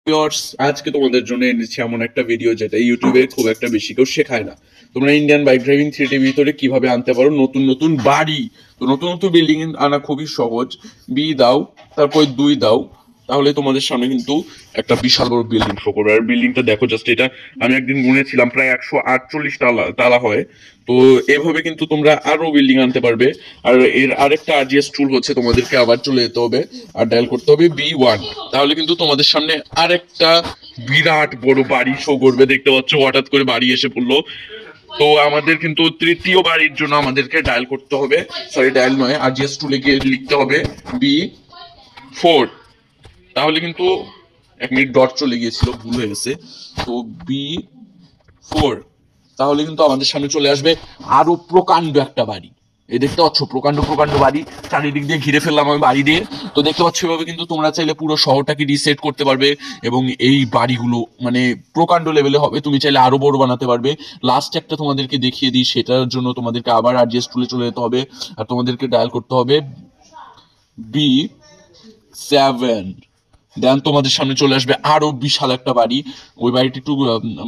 Viewers, আজকে তোমাদের জন্য এনেছি এমন একটা ভিডিও যেটা ইউটিউবে খুব একটা বেশি কেউ শেখায় না। তোমরা ইন্ডিয়ান বাইক ড্রাইভিং 3D ভিতরে কিভাবে আনতে পারো নতুন নতুন বাড়ি। তো নতুন নতুন বিল্ডিং আনা খুবই সহজ। বি দাও, তারপর 2 দাও, তাহলে তোমাদের সামনে কিন্তু একটা বিশাল বড় বিল্ডিং শো করবে। আর বিল্ডিংটা দেখো জাস্ট, এটা আমি একদিন গুনেছিলাম, প্রায় 148 তালা হয়। তো এভাবে কিন্তু তোমরা আরো বিল্ডিং আনতে পারবে। আর এর আরেকটা আরজিএস টুল হচ্ছে, তোমাদেরকে আবার চলে যেতে হবে আর ডায়াল করতে হবে B1। তাহলে কিন্তু তোমাদের সামনে আরেকটা বিরাট বড় বাড়ি শো করবে। দেখতে পাচ্ছ হঠাৎ করে বাড়ি এসে পড়লো। তো আমাদের কিন্তু তৃতীয় বাড়ির জন্য আমাদেরকে ডায়াল করতে হবে, সরি ডায়াল নয়, আরজিএস টুলে গিয়ে লিখতে হবে B4। তাহলে কিন্তু 1 মিনিট ডট চলে গিয়েছিল, ভুল হয়ে গেছে। তো B4, তাহলে কিন্তু আমাদের সামনে চলে আসবে আরো প্রকাণ্ড একটা বাড়ি। এই দেখতে পাচ্ছ প্রকাণ্ড প্রকাণ্ড বাড়ি, চারিদিক দিয়ে ঘিরে ফেললাম আমি বাড়ি দিয়ে। তো দেখতে পাচ্ছ এভাবে কিন্তু তোমরা চাইলে পুরো শহরটাকে রিসেট করতে পারবে এবং এই বাড়িগুলো মানে প্রকাণ্ড লেভেলে হবে। তুমি চাইলে আরো বড় বানাতে পারবে। লাস্ট একটা তোমাদেরকে দেখিয়ে দিই, সেটার জন্য তোমাদেরকে আবার আরজিএস টুলে চলে যেতে হবে আর তোমাদেরকে ডায়াল করতে হবে B7। দেন তোমাদের সামনে চলে আসবে আরো বিশাল একটা বাড়ি। ওই বাড়িটি একটু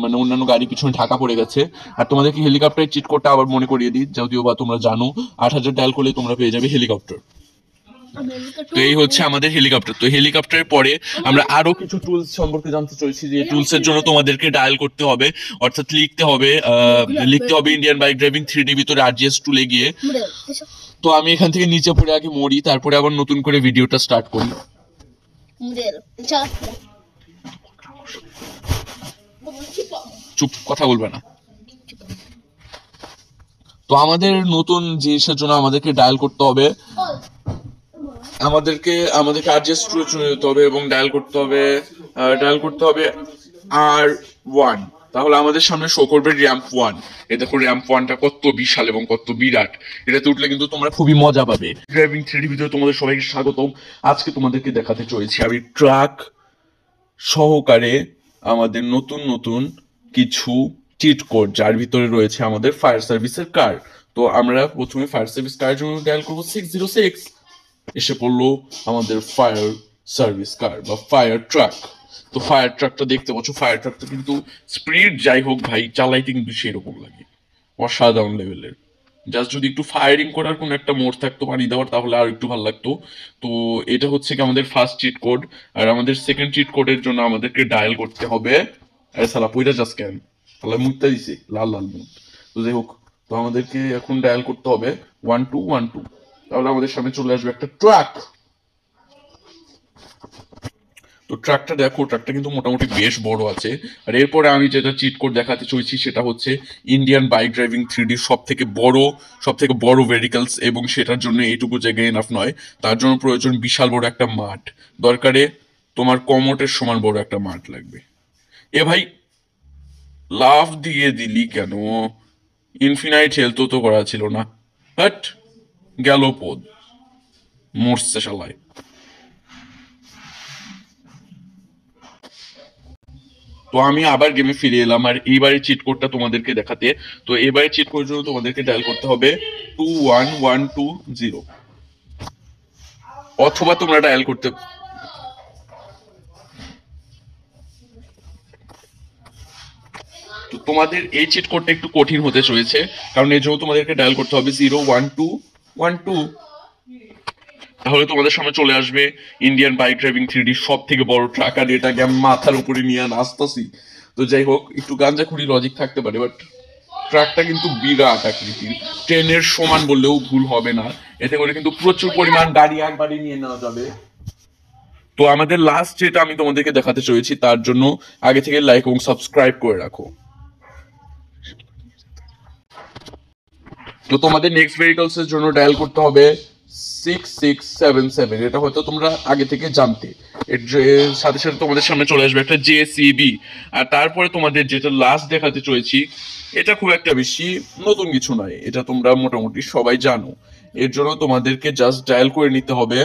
মানে অন্যান্য গাড়ি পিছনে ঢাকা পড়ে গেছে। আর তোমাদেরকে হেলিকপ্টারের চিট কোডটা আবার মনে করিয়ে দিই, যদিও বা তোমরা জানো। 8000 ডায়াল করলে তোমরা পেয়ে যাবে হেলিকপ্টার। তো এই হচ্ছে আমাদের হেলিকপ্টার। তো হেলিকপ্টারের পরে আমরা আরো কিছু টুলস সম্পর্কে জানতে চলেছি, যে টুলস এর জন্য তোমাদেরকে ডায়াল করতে হবে, অর্থাৎ লিখতে হবে ইন্ডিয়ান বাইক ড্রাইভিং 3D ভিতরে আরজিএস টুলে গিয়ে। তো আমি এখান থেকে নিচে পড়ে আগে মরি, তারপরে আবার নতুন করে ভিডিওটা স্টার্ট করি। চুপ, কথা বলবে না। তো আমাদের নতুন জিনিসের জন্য আমাদেরকে ডায়াল করতে হবে, আমাদেরকে আরজিএস টুলে চলে যেতে হবে এবং ডায়াল করতে হবে R1। তাহলে আমাদের সামনে শো করবে র্যাম্প 1। এই দেখো র্যাম্প 1টা কত বিশাল এবং কত বিরাট। এটাতে উঠলে কিন্তু তোমরা খুবই মজা পাবে। ড্রাইভিং 3D ভিডিও তোমাদের সবাইকে স্বাগতম। আজকে তোমাদেরকে দেখাতে চলেছি আমি ট্রাক সহকারে আমাদের নতুন নতুন কিছু চিট কোড, যার ভিতরে রয়েছে আমাদের ফায়ার সার্ভিসের কার। তো আমরা প্রথমে ফায়ার সার্ভিস কার জন্য ডায়াল করবো 606। এসে পড়লো আমাদের ফায়ার সার্ভিস কার বা ফায়ার ট্রাক। তো ফায়ার ট্রাকটা দেখতে পাচ্ছ, ফায়ার ট্রাকটা কিন্তু স্পিড যাই হোক ভাই, চালাইতে কিন্তু সেরকম লাগে, অসাধারণ লেভেলের। জাস্ট যদি একটু ফায়ারিং করার কোনো একটা মোড থাকতো পানি দেওয়ার, তাহলে আর একটু ভালো লাগতো। তো এটা হচ্ছে কি আমাদের ফার্স্ট চিট কোড। আর আমাদের সেকেন্ড চিট কোডের জন্য আমাদেরকে ডায়াল করতে হবে, আরে সালা পয়টা জাস্ট কেন তাহলে মুখটা দিছে লাল লাল মুখ। তো যাই হোক, তো আমাদেরকে এখন ডায়াল করতে হবে 1212। তাহলে আমাদের সামনে চলে আসবে একটা ট্রাক। তো ট্রাকটা দেখো, ট্রাকটা কিন্তু মোটামুটি বেশ বড় আছে। আর এরপরে আমি যেটা চিট কোড দেখাতে চলেছি সেটা হচ্ছে ইন্ডিয়ান বাইক ড্রাইভিং 3D সব থেকে বড় ভেহিকলস, এবং সেটার জন্য এইটুকু জায়গা এনাফ নয়। তার জন্য প্রয়োজন বিশাল বড় একটা মাঠ, দরকারে তোমার কমোটের সমান বড় একটা মাঠ লাগবে। এ ভাই লাফ দিয়ে দিলি কেন? ইনফিনাইট হেলথ তো করা ছিল না। বাট গেল পদ, মরছে শালায়। তো আমি আবার গেমে ফিরে এলাম আর এইবারে চিট কোডটা তোমাদেরকে দেখাতে। তো এবারে চিট কোডের জন্য তোমাদেরকে ডায়াল করতে হবে 21120, অথবা তোমরা ডায়াল করতে, তো তোমাদের এই চিট কোডটা একটু কঠিন হতে চলেছে, কারণ এর জন্য তোমাদেরকে ডায়াল করতে হবে 01212। তাহলে তোমাদের সামনে চলে আসবে ইন্ডিয়ান বাইক ড্রাইভিং 3D সব থেকে বড় ট্রাক। আর এটাকে আমি মাথার উপরে নিয়ে নাচতেছি। তো যাই হোক, একটু গাঁজাখুরি লজিক থাকতে পারে, বাট ট্রাকটা কিন্তু বিরাট আকৃতির, ট্রেনের সমান বললেও ভুল হবে না। এতে করে কিন্তু প্রচুর পরিমাণ গাড়ি একবারে নিয়ে নেওয়া যাবে। তো আমাদের লাস্ট যেটা আমি তোমাদেরকে দেখাতে চলেছি, তার জন্য আগে থেকে লাইক এবং সাবস্ক্রাইব করে রাখো। তো তোমাদের নেক্সট ভেহিকলস এর জন্য ডায়াল করতে হবে 6677। এটা হয়তো তোমরা আগে থেকে জানতে। এর সাথে সাথে তোমাদের সামনে চলে আসবে একটা JCB। আর তারপরে তোমাদের যেটা লাস্ট দেখাতে চলেছি, এটা খুব একটা বেশি নতুন কিছু নয়, এটা তোমরা মোটামুটি সবাই জানো। এর জন্য তোমাদেরকে জাস্ট ডায়াল করে নিতে হবে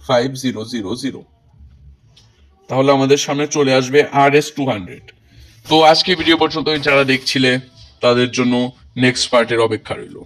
5000। তাহলে আমাদের সামনে চলে আসবে RS200। তো আজকে ভিডিও পর্যন্ত যারা দেখছিলে তাদের জন্য নেক্সট পার্টের অপেক্ষা রইল।